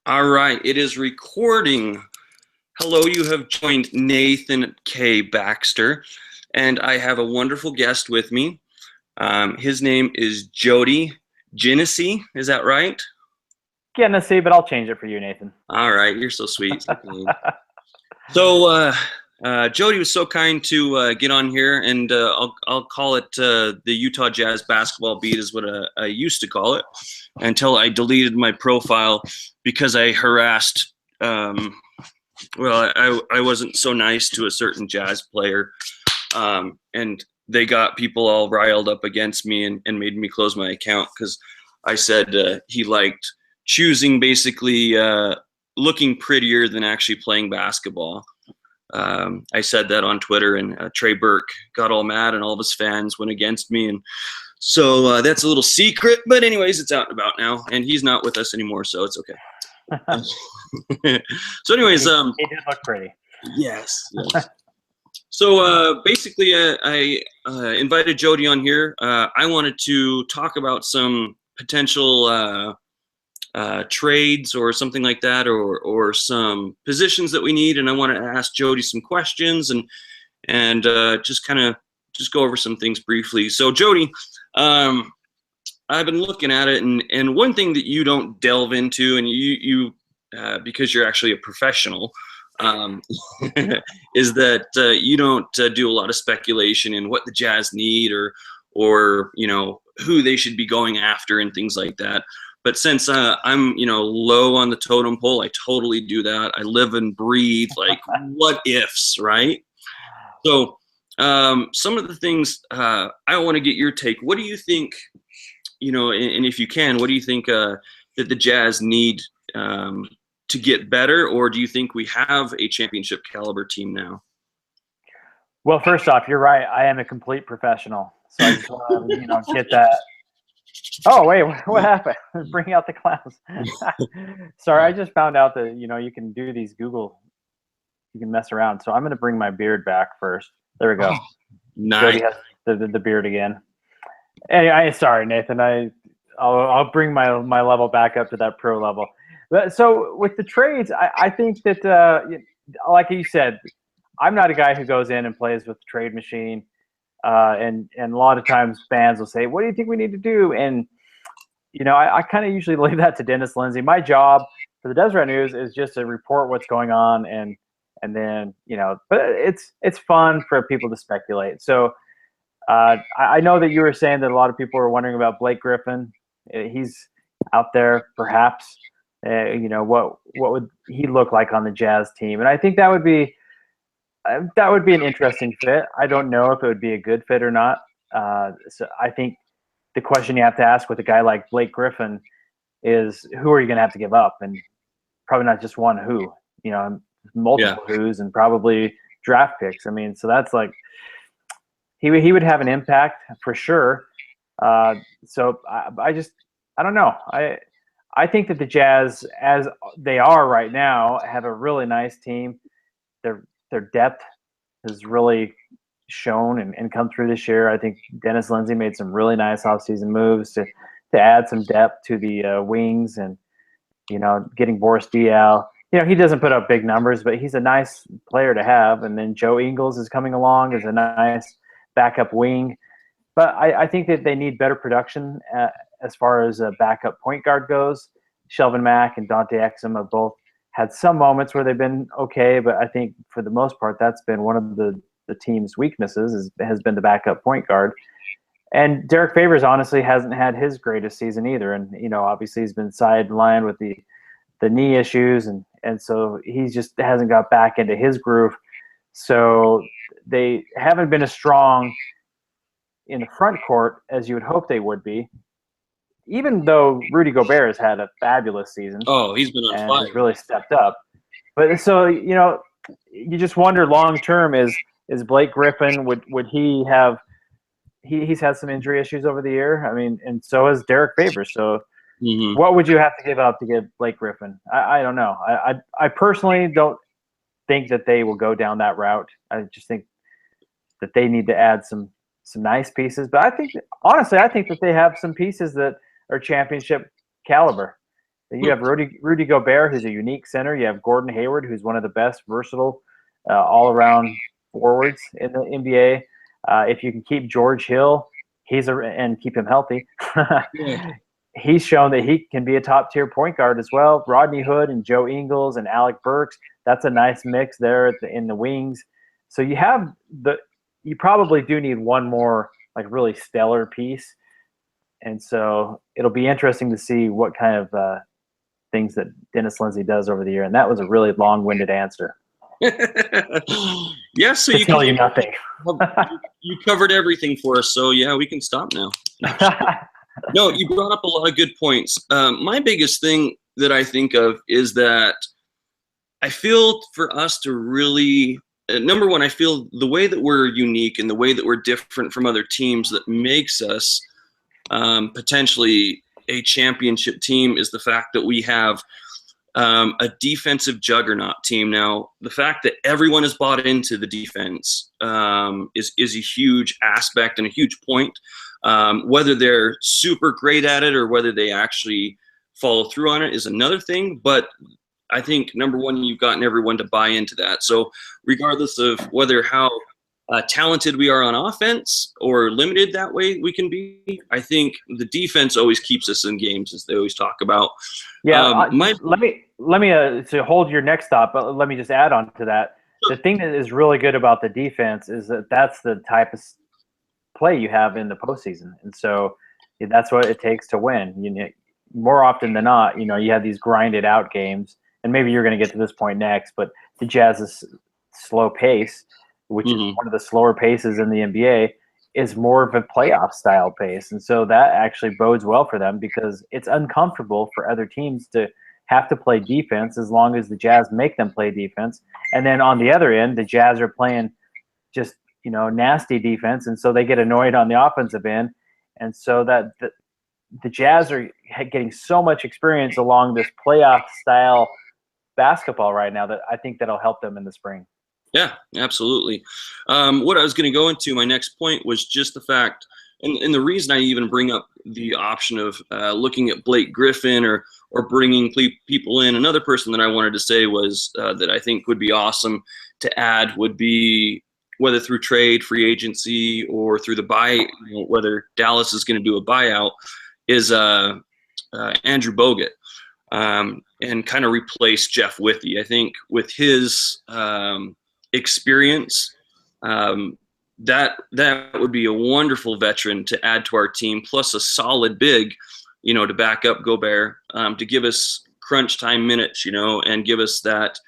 All right, it is recording. Hello, you have joined Nathan K. Baxter, and I have a wonderful guest with me. His name is Jody Gennesy. Is that right? Gennesy, but I'll change it for you, Nathan. All right, you're so sweet. So, Jody was so kind to get on here, and I'll call it the Utah Jazz basketball beat is what I used to call it until I deleted my profile because I harassed. I wasn't so nice to a certain Jazz player, and they got people all riled up against me and made me close my account because I said he liked choosing basically looking prettier than actually playing basketball. I said that on Twitter, and Trey Burke got all mad, and all of his fans went against me. And so that's a little secret. But anyways, it's out and about now, and he's not with us anymore, so it's okay. So anyways, he did look pretty. Yes. So basically, I invited Jody on here. I wanted to talk about some potential trades or something like that, or some positions that we need, and I want to ask Jody some questions and just go over some things briefly. So Jody, I've been looking at it, and one thing that you don't delve into, and you because you're actually a professional, is that you don't do a lot of speculation in what the Jazz need or who they should be going after and things like that. But since I'm low on the totem pole, I totally do that. I live and breathe like what ifs, right? So some of the things I want to get your take. What do you think? And if you can, what do you think that the Jazz need to get better, or do you think we have a championship caliber team now? Well, first off, you're right. I am a complete professional, so I just want to get that. Oh wait, what happened? Bring out the clowns. Sorry, I just found out that you can do these Google. You can mess around. So I'm going to bring my beard back first. There we go. Oh, nice. Jody has the beard again. Anyway, sorry, Nathan. I'll bring my level back up to that pro level. So with the trades, I think that like you said, I'm not a guy who goes in and plays with the trade machine. And a lot of times fans will say, what do you think we need to do? And, I kind of usually leave that to Dennis Lindsay. My job for the Deseret News is just to report what's going on. And then, but it's fun for people to speculate. So I know that you were saying that a lot of people are wondering about Blake Griffin. He's out there, perhaps. What would he look like on the Jazz team? And I think that would be an interesting fit. I don't know if it would be a good fit or not. So I think the question you have to ask with a guy like Blake Griffin is, who are you going to have to give up? And probably not just one who, multiple who's, and probably draft picks. I mean, so that's like he would have an impact for sure. So I don't know. I think that the Jazz, as they are right now, have a really nice team. Their depth has really shown and come through this year. I think Dennis Lindsay made some really nice offseason moves to add some depth to the wings, and getting Boris Diaw. He doesn't put up big numbers, but he's a nice player to have. And then Joe Ingles is coming along as a nice backup wing. But I think that they need better production as far as a backup point guard goes. Shelvin Mack and Dante Exum have both had some moments where they've been okay, but I think for the most part, that's been one of the team's weaknesses has been the backup point guard. And Derek Favors honestly hasn't had his greatest season either. And, obviously he's been sidelined with the knee issues. And so he just hasn't got back into his groove. So they haven't been as strong in the front court as you would hope they would be, even though Rudy Gobert has had a fabulous season. Oh, he's been on fire. He's really stepped up. But so, you just wonder long term, is Blake Griffin, would he have – he's had some injury issues over the year. I mean, and so has Derek Favors. So what would you have to give up to get Blake Griffin? I don't know. I personally don't think that they will go down that route. I just think that they need to add some nice pieces. But I think, honestly, that they have some pieces that are championship caliber. You have Rudy Gobert, who's a unique center. You have Gordon Hayward, who's one of the best versatile all-around forwards in the NBA. If you can keep George Hill, and keep him healthy, Yeah. he's shown that he can be a top-tier point guard as well. Rodney Hood and Joe Ingles and Alec Burks, that's a nice mix there in the wings. So you probably do need one more like really stellar piece. And so it'll be interesting to see what kind of things that Dennis Lindsey does over the year. And that was a really long-winded answer. Yeah, so to tell you nothing. You covered everything for us, so yeah, we can stop now. No, you brought up a lot of good points. My biggest thing that I think of is that I feel for us to really, number one, I feel the way that we're unique and the way that we're different from other teams that makes us potentially a championship team is the fact that we have a defensive juggernaut team. Now, the fact that everyone has bought into the defense is a huge aspect and a huge point. Whether they're super great at it or whether they actually follow through on it is another thing. But I think, number one, you've gotten everyone to buy into that. So regardless of how talented we are on offense or limited that way we can be, I think the defense always keeps us in games, as they always talk about. Yeah, let me to hold your next thought, but let me just add on to that. The thing that is really good about the defense is that that's the type of play you have in the postseason, and so that's what it takes to win. More often than not, you have these grinded out games, and maybe you're going to get to this point next, but the Jazz's slow pace, which is one of the slower paces in the NBA, is more of a playoff style pace. And so that actually bodes well for them because it's uncomfortable for other teams to have to play defense as long as the Jazz make them play defense. And then on the other end, the Jazz are playing just, nasty defense. And so they get annoyed on the offensive end. And so that the Jazz are getting so much experience along this playoff style basketball right now that I think that'll help them in the spring. Yeah, absolutely. What I was going to go into, my next point was just the fact, and the reason I even bring up the option of looking at Blake Griffin or bringing people in. Another person that I wanted to say was that I think would be awesome to add would be, whether through trade, free agency, or through the buy, whether Dallas is going to do a buyout, is Andrew Bogut. And kind of replace Jeff Withey. I think with his experience, that would be a wonderful veteran to add to our team, plus a solid big, to back up Gobert, to give us crunch time minutes, and give us that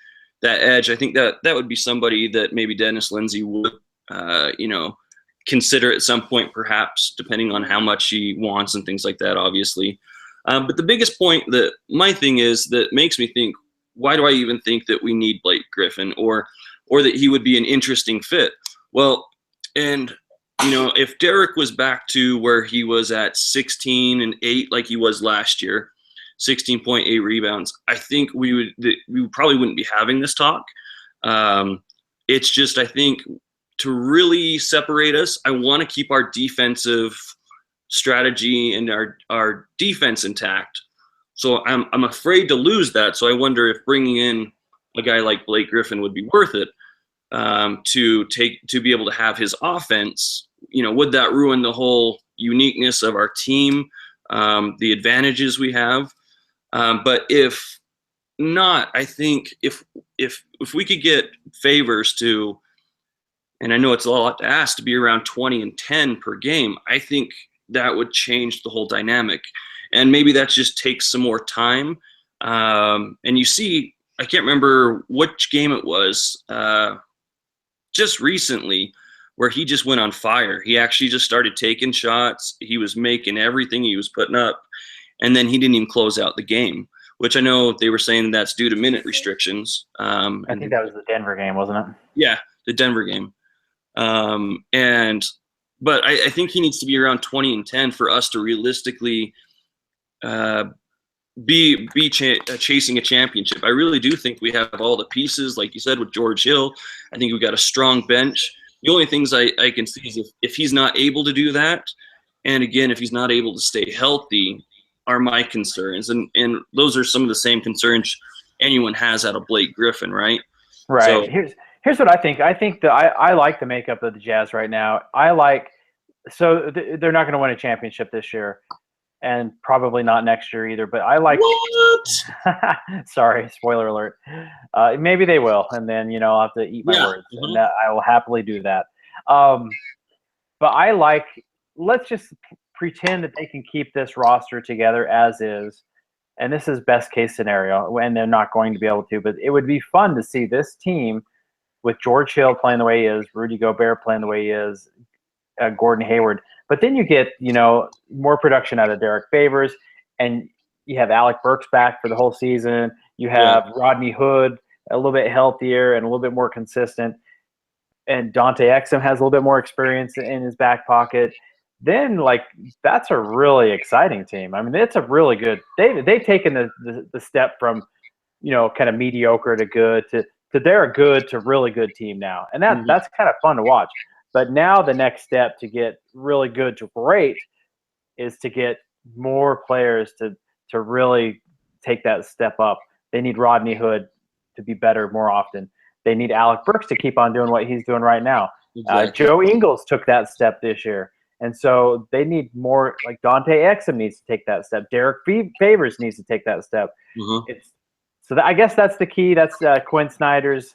edge. I think that would be somebody that maybe Dennis Lindsey would, consider at some point, perhaps, depending on how much he wants and things like that, obviously. But the biggest point that my thing is that makes me think, why do I even think that we need Blake Griffin or that he would be an interesting fit? Well, and, if Derek was back to where he was at 16 and 8, like he was last year, 16.8 rebounds, I think we probably wouldn't be having this talk. It's just, I think, to really separate us, I want to keep our defensive strategy and our defense intact. So I'm afraid to lose that. So I wonder if bringing in a guy like Blake Griffin would be worth it, to be able to have his offense. Would that ruin the whole uniqueness of our team, the advantages we have? But if not, I think if we could get Favors to, and I know it's a lot to ask, to be around 20 and 10 per game, I think that would change the whole dynamic. And maybe that just takes some more time. And you see, I can't remember which game it was, just recently, where he just went on fire. He actually just started taking shots. He was making everything he was putting up. And then he didn't even close out the game, which I know they were saying that's due to minute restrictions. I think that was the Denver game, wasn't it? Yeah, the Denver game. But I think he needs to be around 20 and 10 for us to realistically be chasing a championship. I really do think we have all the pieces, like you said, with George Hill. I think we've got a strong bench. The only things I can see is if he's not able to do that, and again, if he's not able to stay healthy, are my concerns, and those are some of the same concerns anyone has out of Blake Griffin, right? Right. So Here's what I think. I think that I like the makeup of the Jazz right now. They're not going to win a championship this year, and probably not next year either. But I like. what? Sorry, spoiler alert. Maybe they will, and then I'll have to eat my words, and I will happily do that. But I like. Let's just pretend that they can keep this roster together as is, and this is best case scenario, and they're not going to be able to. But it would be fun to see this team with George Hill playing the way he is, Rudy Gobert playing the way he is, Gordon Hayward. But then you get, more production out of Derek Favors, and you have Alec Burks back for the whole season. You have Rodney Hood a little bit healthier and a little bit more consistent. And Dante Exum has a little bit more experience in his back pocket. Then, that's a really exciting team. I mean, it's a really good – they've taken the step from, kind of mediocre to good to they're a good to really good team now. And that's kind of fun to watch. But now the next step to get really good to great is to get more players to really take that step up. They need Rodney Hood to be better more often. They need Alec Burks to keep on doing what he's doing right now. Exactly. Joe Ingles took that step this year. And so they need more, like Dante Exum needs to take that step. Derek Favors needs to take that step. I guess that's the key. That's Quinn Snyder's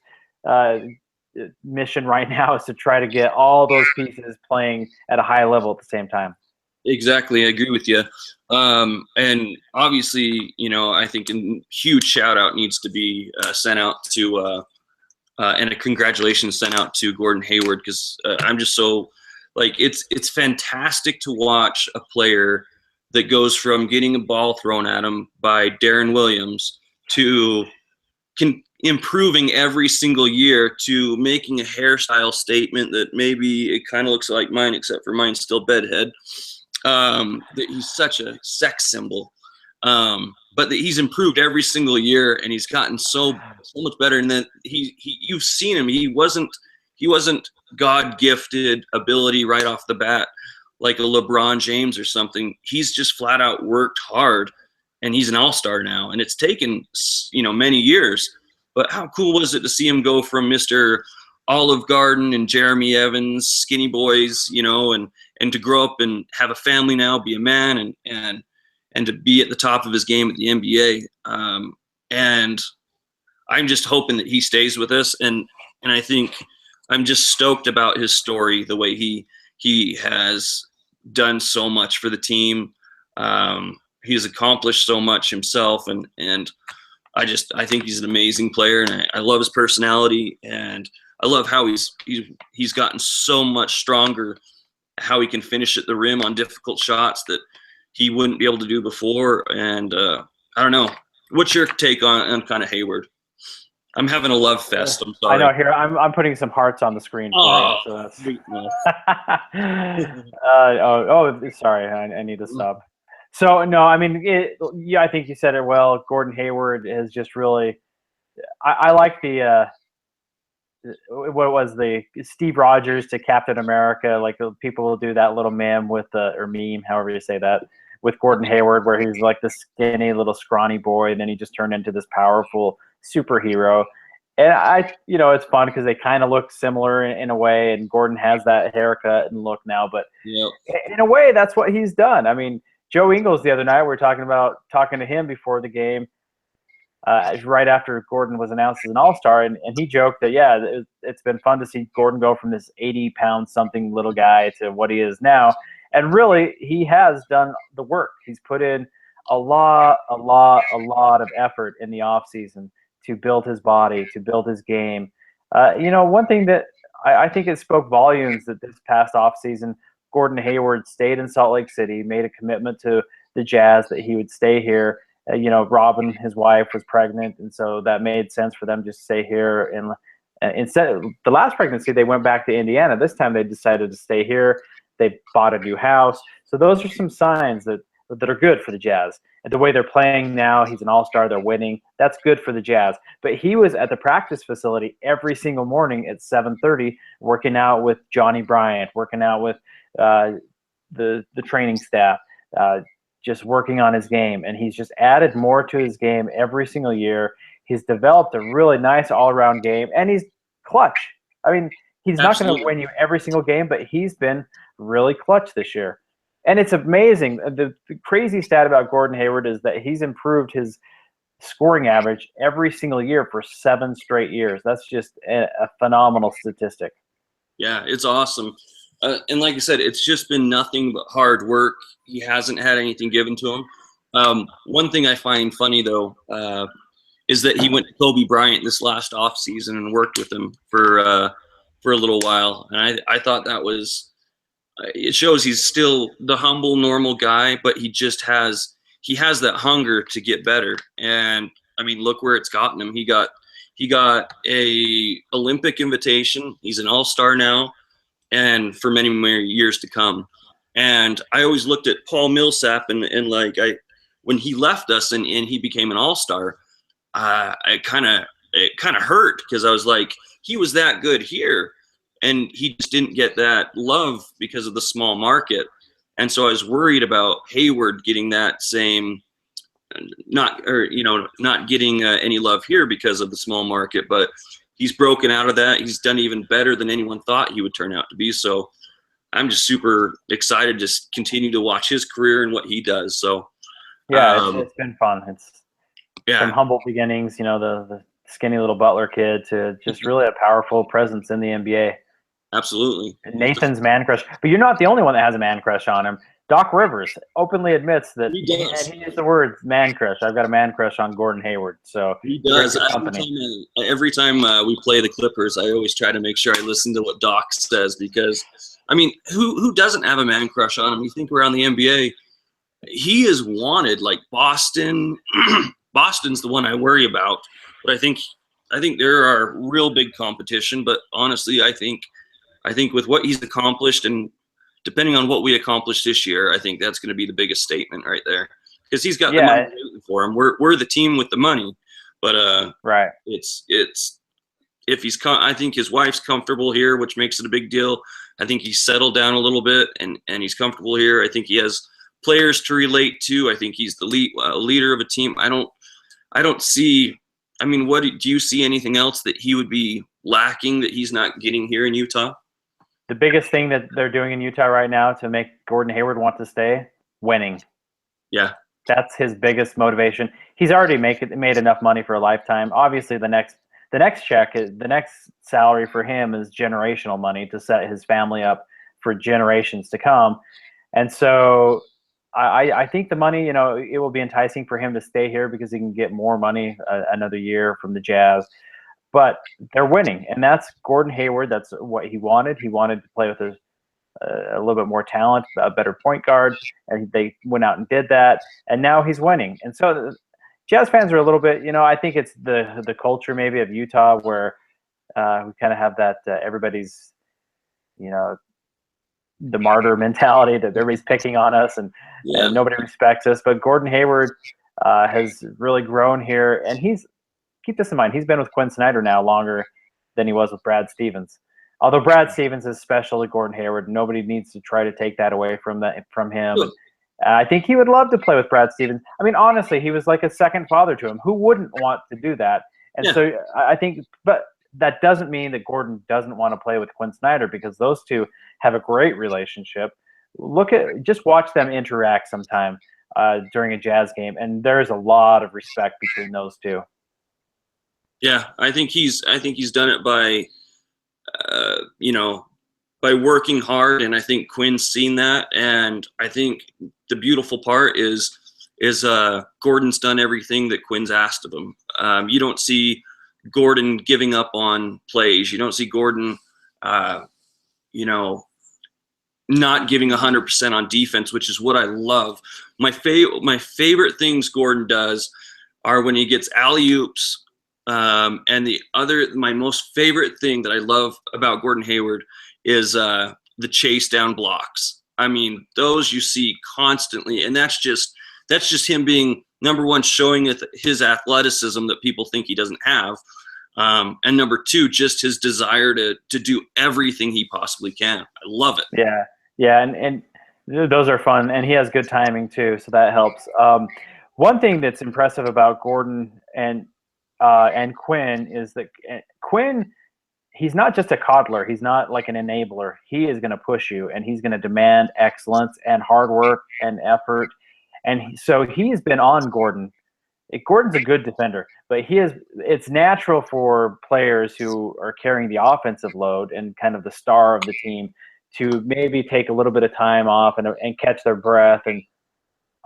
mission right now, is to try to get all those pieces playing at a high level at the same time. Exactly. I agree with you. And obviously, I think a huge shout out needs to be sent out to and a congratulations sent out to Gordon Hayward, because I'm just so it's fantastic to watch a player that goes from getting a ball thrown at him by Darren Williams to improving every single year, to making a hairstyle statement that maybe it kind of looks like mine, except for mine's still bedhead. That he's such a sex symbol, but that he's improved every single year, and he's gotten so much better. And then you've seen him. He wasn't God-gifted ability right off the bat like a LeBron James or something. He's just flat out worked hard, and he's an all-star now. And it's taken many years. But how cool was it to see him go from Mr. Olive Garden and Jeremy Evans, skinny boys, and to grow up and have a family now, be a man, and to be at the top of his game at the NBA. And I'm just hoping that he stays with us. And I think I'm just stoked about his story, the way he has done so much for the team. He's accomplished so much himself, and I think he's an amazing player, and I love his personality, and I love how he's gotten so much stronger, how he can finish at the rim on difficult shots that he wouldn't be able to do before. And I don't know. What's your take on kind of Hayward? I'm having a love fest. I'm sorry. I know. Here, I'm putting some hearts on the screen for you. So that's... sorry. I need to stop. So, no, I mean, I think you said it well. Gordon Hayward is just really – I like the what was the Steve Rogers to Captain America. Like, people will do that little meme with or meme, however you say that, with Gordon Hayward, where he's like the skinny little scrawny boy, and then he just turned into this powerful superhero. And it's fun because they kind of look similar in a way, and Gordon has that haircut and look now. But in a way, that's what he's done. I mean, Joe Ingles the other night, we were talking to him before the game, right after Gordon was announced as an All-Star, and he joked that, it's been fun to see Gordon go from this 80-pound something little guy to what he is now. And really, he has done the work. He's put in a lot of effort in the offseason to build his body, to build his game. One thing that I think it spoke volumes that this past offseason, Gordon Hayward stayed in Salt Lake City, made a commitment to the Jazz that he would stay here. Robin, his wife, was pregnant, and so that made sense for them to stay here. And instead of the last pregnancy, they went back to Indiana. This time they decided to stay here. They bought a new house. So those are some signs that are good for the Jazz. And the way they're playing now, he's an all-star, they're winning. That's good for the Jazz. But he was at the practice facility every single morning at 7:30, working out with Johnny Bryant, working out with the training staff, just working on his game, and he's just added more to his game every single year. He's developed a really nice all-around game, and he's clutch. I mean, he's not going to win you every single game, but he's been really clutch this year. And it's amazing. The crazy stat about Gordon Hayward is that he's improved his scoring average every single year for 7 straight years. That's just a phenomenal statistic. Yeah, it's awesome. And like I said, it's just been nothing but hard work. He hasn't had anything given to him. One thing I find funny, though, is that he went to Kobe Bryant this last offseason and worked with him for a little while. And I thought that was it shows he's still the humble, normal guy, but he has that hunger to get better. And I mean, look where it's gotten him. He got a Olympic invitation. He's an all-star now, and for many more years to come. And I always looked at Paul Millsap and like when he left us and he became an all-star, it kind of hurt, because I was like, he was that good here, and he just didn't get that love because of the small market. And so I was worried about Hayward getting that same, not getting any love here because of the small market, but he's broken out of that. He's done even better than anyone thought he would turn out to be. So I'm just super excited to continue to watch his career and what he does. So yeah, it's been fun. It's from yeah, humble beginnings, the skinny little Butler kid, to just really a powerful presence in the NBA. absolutely. Nathan's man crush, but you're not the only one that has a man crush on him. Doc Rivers openly admits that He does. and he used the word man crush. I've got a man crush on Gordon Hayward. So He does. company. Every time we play the Clippers, I always try to make sure I listen to what Doc says, because, I mean, who doesn't have a man crush on him? You think around the NBA, he is wanted. Like Boston, Boston's the one I worry about. But I think there are real big competition. But honestly, I think with what he's accomplished, and depending on what we accomplish this year, I think that's going to be the biggest statement right there, because he's got the money rooting for him. We're the team with the money, but right. It's if he's I think his wife's comfortable here, which makes it a big deal. I think he's settled down a little bit and he's comfortable here. I think he has players to relate to. I think he's the leader of a team. I don't see. I mean, do you see anything else that he would be lacking that he's not getting here in Utah? The biggest thing that they're doing in Utah right now to make Gordon Hayward want to stay, winning. Yeah. That's his biggest motivation. He's already made enough money for a lifetime. Obviously, the next check, the next salary for him is generational money to set his family up for generations to come. And so I think the money, it will be enticing for him to stay here because he can get more money another year from the Jazz. But they're winning, and that's Gordon Hayward. That's what he wanted. He wanted to play with a little bit more talent, a better point guard, and they went out and did that, and now he's winning. And so Jazz fans are a little bit, I think it's the culture maybe of Utah where we kind of have that everybody's, the martyr mentality that everybody's picking on us and nobody respects us. But Gordon Hayward has really grown here, and keep this in mind, he's been with Quinn Snyder now longer than he was with Brad Stevens. Although Brad Stevens is special to Gordon Hayward, nobody needs to try to take that away from him. And I think he would love to play with Brad Stevens. I mean, honestly, he was like a second father to him. Who wouldn't want to do that? And so I think, but that doesn't mean that Gordon doesn't want to play with Quinn Snyder, because those two have a great relationship. Just watch them interact sometime during a Jazz game, and there's a lot of respect between those two. Yeah, I think he's done it by, by working hard, and I think Quinn's seen that. And I think the beautiful part is Gordon's done everything that Quinn's asked of him. You don't see Gordon giving up on plays. You don't see Gordon, not giving 100% on defense, which is what I love. My favorite things Gordon does are when he gets alley-oops. And my most favorite thing that I love about Gordon Hayward is the chase down blocks. I mean, those you see constantly, and that's just him being, number one, showing his athleticism that people think he doesn't have, and number two, just his desire to do everything he possibly can. I love it. Yeah, and Those are fun, and he has good timing too, so that helps. One thing that's impressive about Gordon and Quinn is that Quinn, he's not just a coddler. He's not like an enabler. He is going to push you, and he's going to demand excellence and hard work and effort. And so he's been on Gordon. Gordon's a good defender, but it's natural for players who are carrying the offensive load and kind of the star of the team to maybe take a little bit of time off and catch their breath and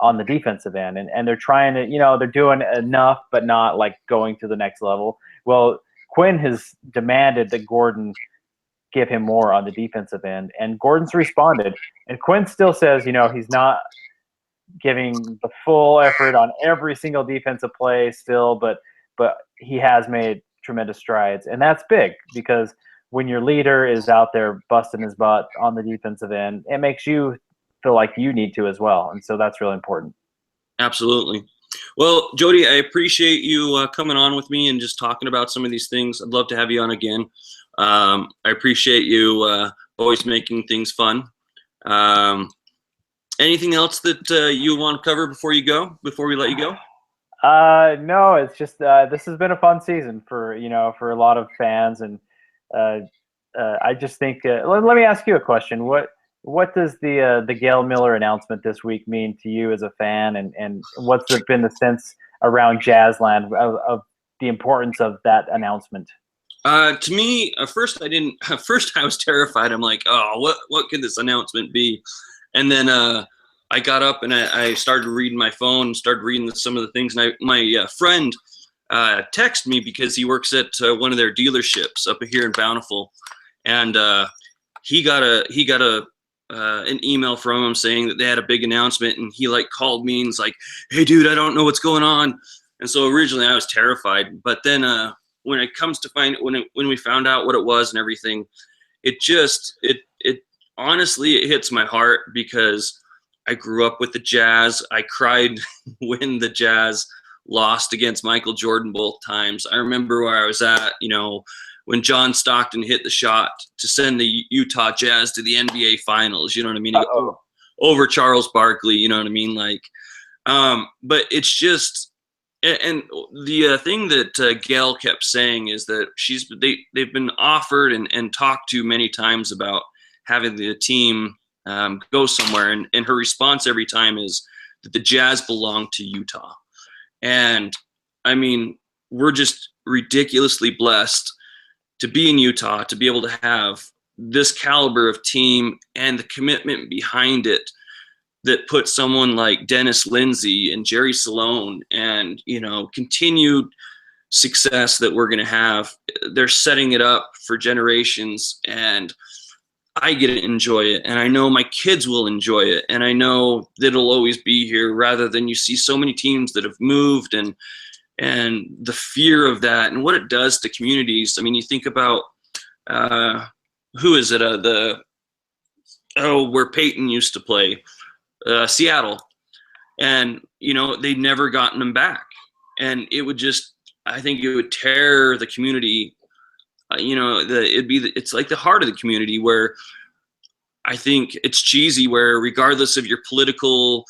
on the defensive end. And they're trying to, they're doing enough, but not like going to the next level. Well, Quinn has demanded that Gordon give him more on the defensive end, and Gordon's responded. And Quinn still says, he's not giving the full effort on every single defensive play still, but he has made tremendous strides. And that's big, because when your leader is out there busting his butt on the defensive end, it makes you feel like you need to as well. And so that's really important. Absolutely. Well, Jody, I appreciate you coming on with me and just talking about some of these things. I'd love to have you on again. I appreciate you always making things fun. Anything else that you want to cover before we let you go? No, it's just this has been a fun season for a lot of fans, and I just think let me ask you a question. What does the Gail Miller announcement this week mean to you as a fan, and what's been the sense around Jazzland of the importance of that announcement? To me, at first I was terrified. I'm like, oh, what could this announcement be? And then I got up and I started reading my phone, started reading some of the things. And my friend texted me because he works at one of their dealerships up here in Bountiful, and he got an email from him saying that they had a big announcement, and he called me and was like, "Hey, dude, I don't know what's going on." And so originally I was terrified, but then when it comes to when we found out what it was and everything, it honestly, it hits my heart, because I grew up with the Jazz. I cried when the Jazz lost against Michael Jordan both times. I remember where I was at, when John Stockton hit the shot to send the Utah Jazz to the NBA Finals. You know what I mean? Over Charles Barkley. You know what I mean? But it's just, and the thing that Gail kept saying is that they've been offered and talked to many times about having the team go somewhere, and her response every time is that the Jazz belong to Utah. And I mean, we're just ridiculously blessed to be in Utah, to be able to have this caliber of team and the commitment behind it that put someone like Dennis Lindsey and Jerry Salone and continued success that we're going to have. They're setting it up for generations, and I get to enjoy it, and I know my kids will enjoy it, and I know that it'll always be here, rather than you see so many teams that have moved, and the fear of that and what it does to communities. I mean, you think about who is it? Where Peyton used to play, Seattle, and they'd never gotten them back, and I think it would tear the community. It's like the heart of the community, where I think it's cheesy, where regardless of your political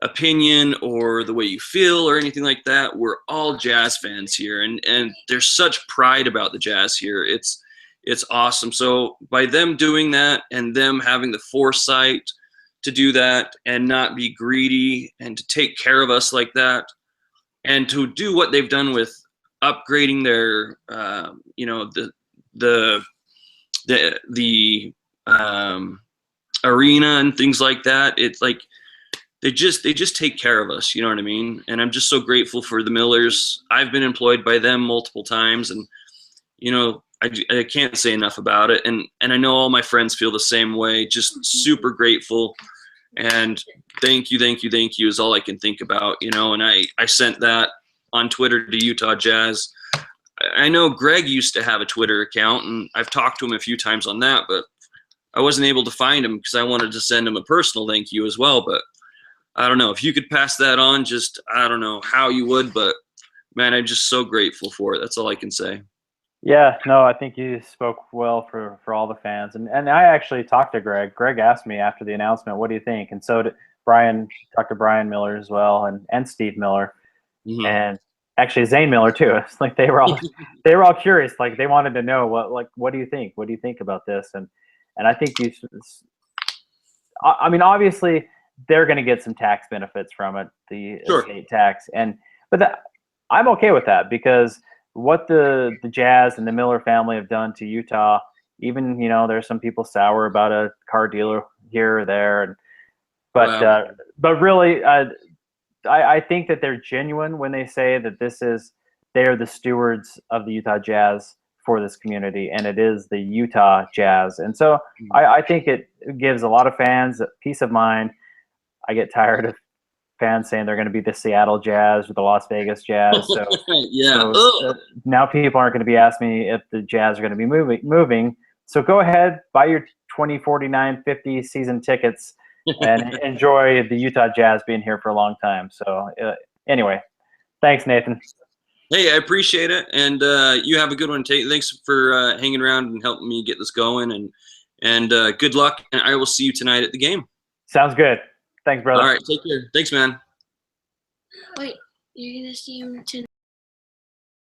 opinion or the way you feel or anything like that, we're all Jazz fans here, and there's such pride about the Jazz here. It's awesome. So by them doing that, and them having the foresight to do that and not be greedy, and to take care of us like that, and to do what they've done with upgrading their the arena and things like that. It's like they just take care of us, you know what I mean? And I'm just so grateful for the Millers. I've been employed by them multiple times, and I can't say enough about it. And I know all my friends feel the same way. Just super grateful, and thank you is all I can think about, and I sent that on Twitter to Utah Jazz. I know Greg used to have a Twitter account, and I've talked to him a few times on that, but I wasn't able to find him because I wanted to send him a personal thank you as well. But I don't know if you could pass that on. I don't know how you would, but man, I'm just so grateful for it. That's all I can say. Yeah, no, I think you spoke well for all the fans, and I actually talked to Greg. Greg asked me after the announcement, "What do you think?" And so did Brian. Talked to Brian Miller as well, and Steve Miller, Mm-hmm. and actually Zane Miller too. It's like they were all curious, like they wanted to know what do you think? What do you think about this? And I think I mean, obviously they're going to get some tax benefits from it, the Sure. estate tax, but I'm okay with that because what the Jazz and the Miller family have done to Utah, even there's some people sour about a car dealer here or there, but Wow. but really, I think that they're genuine when they say that they are the stewards of the Utah Jazz for this community, and it is the Utah Jazz. And so I think it gives a lot of fans peace of mind. I get tired of fans saying they're going to be the Seattle Jazz or the Las Vegas Jazz. So, Yeah. now people aren't going to be asking me if the Jazz are going to be moving. So go ahead, buy your 2049-50 season tickets and enjoy the Utah Jazz being here for a long time. So anyway, thanks, Nathan. Hey, I appreciate it, and you have a good one, Tate. Thanks for hanging around and helping me get this going, and good luck. And I will see you tonight at the game. Sounds good. Thanks, brother. All right, take care. Thanks, man. Wait, you're gonna see him tonight?